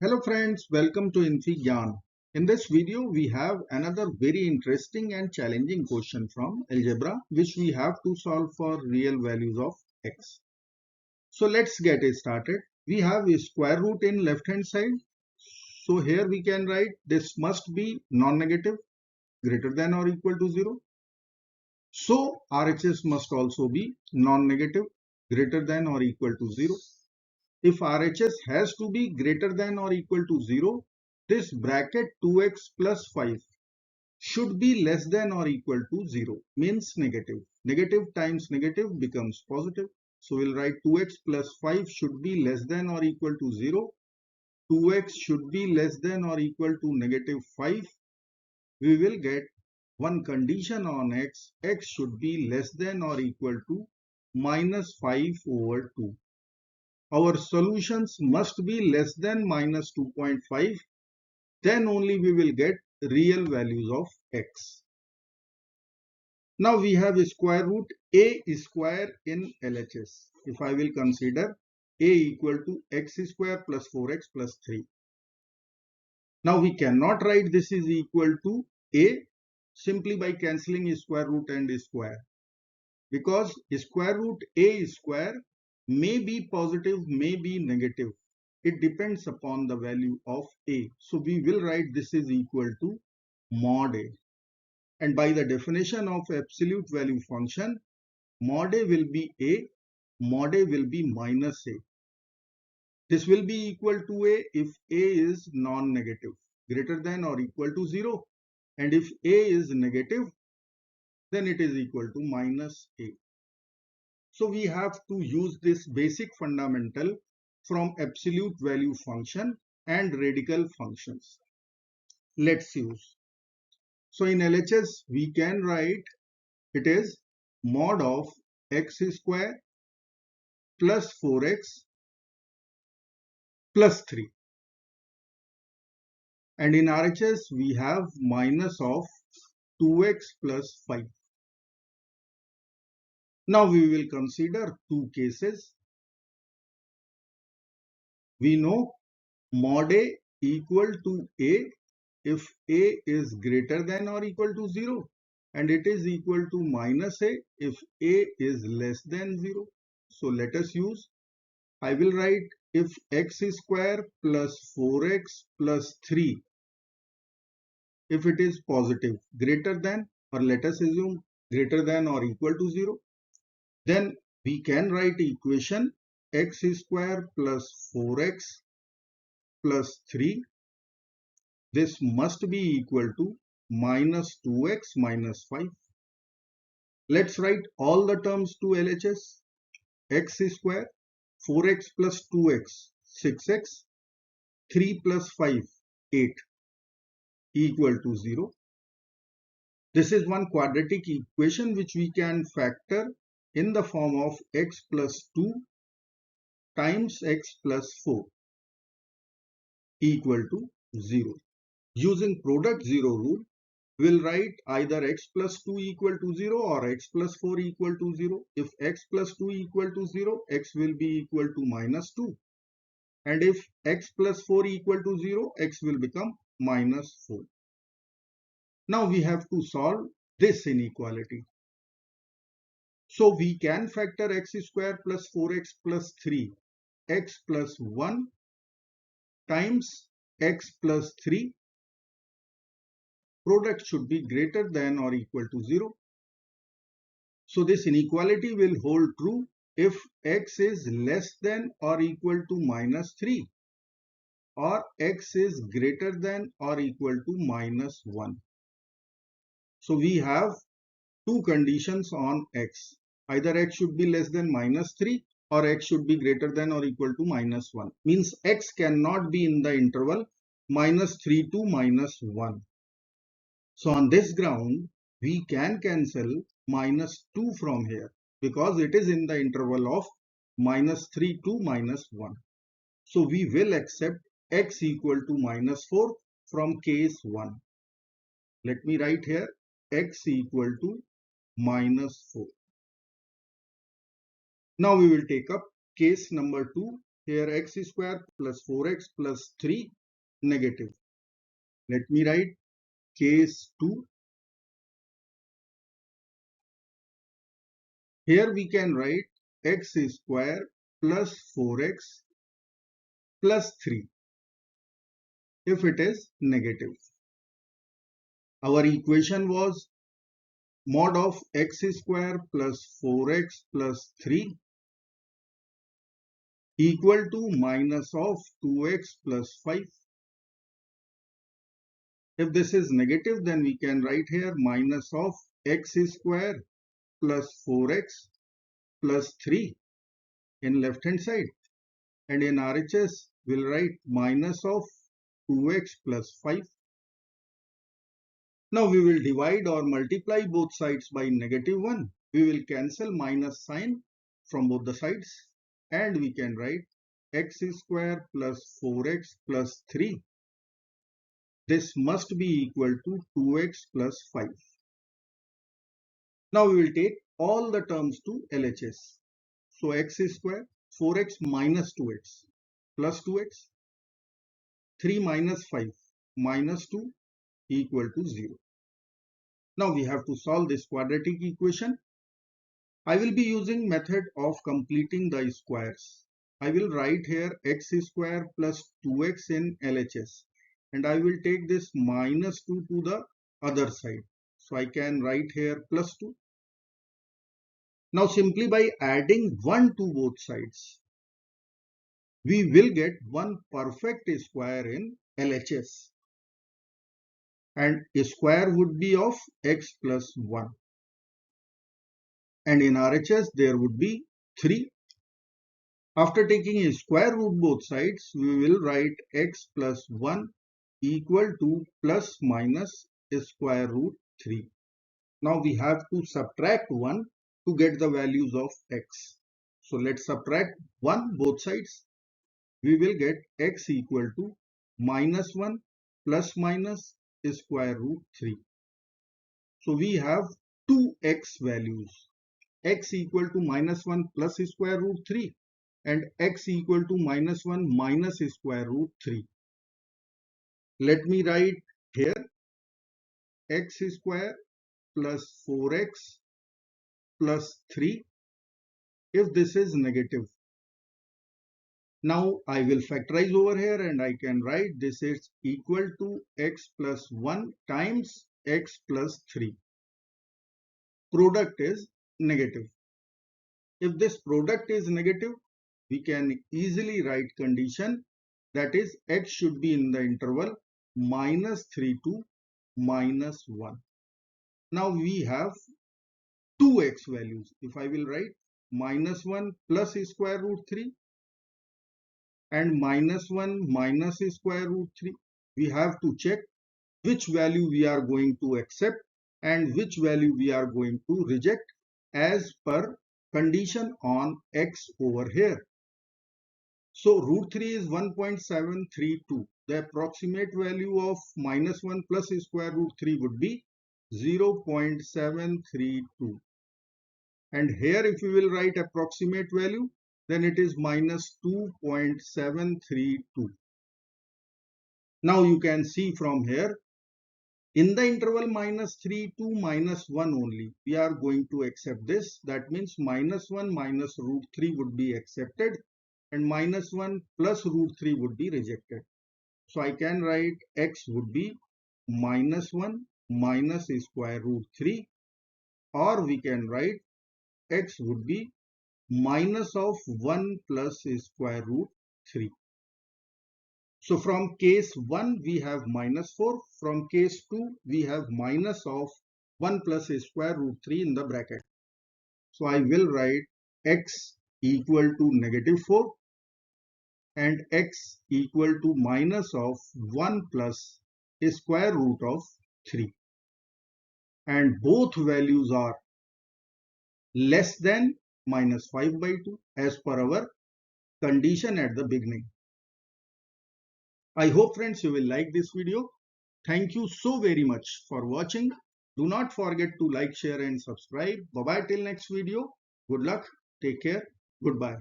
Hello friends, welcome to infyGyan. In this video, we have another very interesting and challenging question from algebra which we have to solve for real values of x. So let's get it started. We have a square root in left hand side. So here we can write this must be non-negative, greater than or equal to 0. So RHS must also be non-negative, greater than or equal to 0. If RHS has to be greater than or equal to 0, this bracket 2x plus 5 should be less than or equal to 0, means negative. Negative times negative becomes positive. So we'll write 2x plus 5 should be less than or equal to 0. 2x should be less than or equal to negative 5. We will get one condition on x. X should be less than or equal to minus 5 over 2. Our solutions must be less than minus 2.5, then only we will get real values of x. Now we have a square root a square in LHS. If I will consider a equal to x square plus 4x plus 3. Now we cannot write this is equal to a simply by cancelling square root and square, because square root a square may be positive, may be negative. It depends upon the value of a. So we will write this is equal to mod a. And by the definition of absolute value function, mod a will be a, mod a will be minus a. This will be equal to a if a is non-negative, greater than or equal to 0. And if a is negative, then it is equal to minus a. So we have to use this basic fundamental from absolute value function and radical functions. Let's use. So in LHS, we can write it is mod of x square plus 4x plus 3. And in RHS, we have minus of 2x plus 5. Now we will consider two cases. We know mod a equal to a if a is greater than or equal to 0, and it is equal to minus a if a is less than 0. So let us use, I will write if x square plus 4x plus 3, if it is positive, greater than, or let us assume greater than or equal to 0, then we can write equation x square plus 4x plus 3. This must be equal to minus 2x minus 5. Let's write all the terms to LHS. X square, 4x plus 2x, 6x, 3 plus 5, 8, equal to 0. This is one quadratic equation which we can factor in the form of x plus 2 times x plus 4 equal to 0. Using product 0 rule, we'll write either x plus 2 equal to 0 or x plus 4 equal to 0. If x plus 2 equal to 0, x will be equal to minus 2. And if x plus 4 equal to 0, x will become minus 4. Now we have to solve this inequality. So we can factor x square plus 4x plus 3, x plus 1 times x plus 3. Product should be greater than or equal to 0. So this inequality will hold true if x is less than or equal to minus 3 or x is greater than or equal to minus 1. So we have two conditions on x. Either x should be less than minus 3 or x should be greater than or equal to minus 1. Means x cannot be in the interval minus 3 to minus 1. So on this ground, we can cancel minus 2 from here because it is in the interval of minus 3 to minus 1. So we will accept x equal to minus 4 from case 1. Let me write here x equal to minus 4. Now we will take up case number 2 Here x square plus 4x plus 3 negative. Let me write case 2. Here we can write x square plus 4x plus 3 if it is negative. Our equation was mod of x square plus 4x plus 3 equal to minus of 2x plus 5. If this is negative, then we can write here minus of x square plus 4x plus 3 in left hand side, and in RHS we'll write minus of 2x plus 5. Now we will divide or multiply both sides by -1. We will cancel minus sign from both the sides, and we can write x square plus 4x plus 3. This must be equal to 2x plus 5. Now we will take all the terms to LHS. So x square, 4x minus 2x plus 2x, 3 minus 5 minus 2 equal to 0. Now we have to solve this quadratic equation. I will be using method of completing the squares. I will write here x square plus 2x in LHS, and I will take this minus 2 to the other side. So I can write here plus 2. Now simply by adding 1 to both sides, we will get one perfect square in LHS, and a square would be of x plus 1, and in RHS there would be 3. After taking a square root both sides, we will write x plus 1 equal to plus minus square root 3. Now we have to subtract 1 to get the values of x. So let's subtract 1 both sides. We will get x equal to minus 1 plus minus square root 3. So we have two x values, x equal to minus 1 plus square root 3 and x equal to minus 1 minus square root 3. Let me write here x square plus 4x plus 3 if this is negative. Now I will factorize over here, and I can write this is equal to x plus 1 times x plus 3. Product is negative. If this product is negative, we can easily write condition, that is x should be in the interval minus 3 to minus 1. Now we have two x values. If I will write minus 1 plus square root 3 and minus 1 minus square root 3, we have to check which value we are going to accept and which value we are going to reject as per condition on x over here. So root 3 is 1.732. The approximate value of minus 1 plus square root 3 would be 0.732. And here if we will write approximate value, then it is minus 2.732. Now you can see from here, in the interval minus 3 to minus 1 only, we are going to accept this. That means minus 1 minus root 3 would be accepted and minus 1 plus root 3 would be rejected. So I can write x would be minus 1 minus square root 3, or we can write x would be minus of 1 plus square root 3. So from case 1 we have minus 4, from case 2 we have minus of 1 plus square root 3 in the bracket. So I will write x equal to negative 4 and x equal to minus of 1 plus square root of 3. And both values are less than minus 5 by 2 as per our condition at the beginning. I hope friends you will like this video. Thank you so very much for watching. Do not forget to like, share and subscribe. Bye bye till next video. Good luck. Take care. Goodbye.